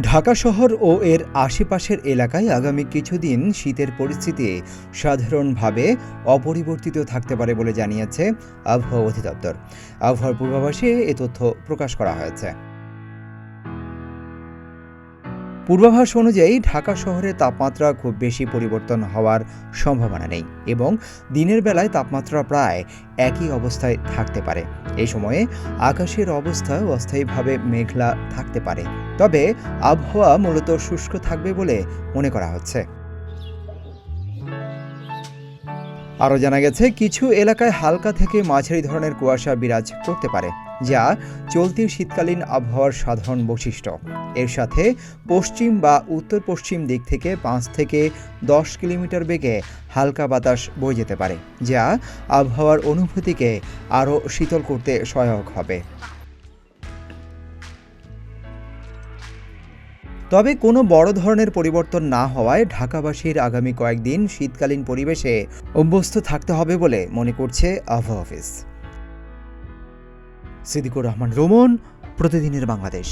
ঢাকা শহর ও এর আশেপাশের এলাকায় আগামী কিছুদিন শীতের পরিস্থিতি সাধারণভাবে অপরিবর্তিত থাকতে পারে বলে জানিয়েছে আবহাওয়া অধিদপ্তর। আবহাওয়ার পূর্বাভাসে এ তথ্য প্রকাশ করা হয়েছে। পূর্বাভাস অনুযায়ী ঢাকা শহরে তাপমাত্রা খুব বেশি পরিবর্তন হওয়ার সম্ভাবনা নেই এবং দিনের বেলায় তাপমাত্রা প্রায় একই অবস্থায় থাকতে পারে। এই সময়ে আকাশের অবস্থা অস্থায়ীভাবে মেঘলা থাকতে পারে, তবে আবহাওয়া মূলত শুষ্ক থাকবে বলে মনে করা হচ্ছে। আরও জানা গেছে, কিছু এলাকায় হালকা থেকে মাঝারি ধরনের কুয়াশা বিরাজ করতে পারে, যা চলতি শীতকালীন আবহাওয়ার সাধারণ বৈশিষ্ট্য। এর সাথে পশ্চিম বা উত্তর পশ্চিম দিক থেকে 5 থেকে 10 কিলোমিটার বেগে হালকা বাতাস বয়ে যেতে পারে, যা আবহাওয়ার অনুভূতিকে আরও শীতল করতে সহায়ক হবে। তবে কোনো বড় ধরনের পরিবর্তন না হওয়ায় ঢাকাবাসীর আগামী কয়েকদিন শীতকালীন পরিবেশে অভ্যস্ত থাকতে হবে বলে মনে করছে আবহাওয়া অফিস। সিদ্দিকুর রহমান রোমন, প্রতিদিনের বাংলাদেশ।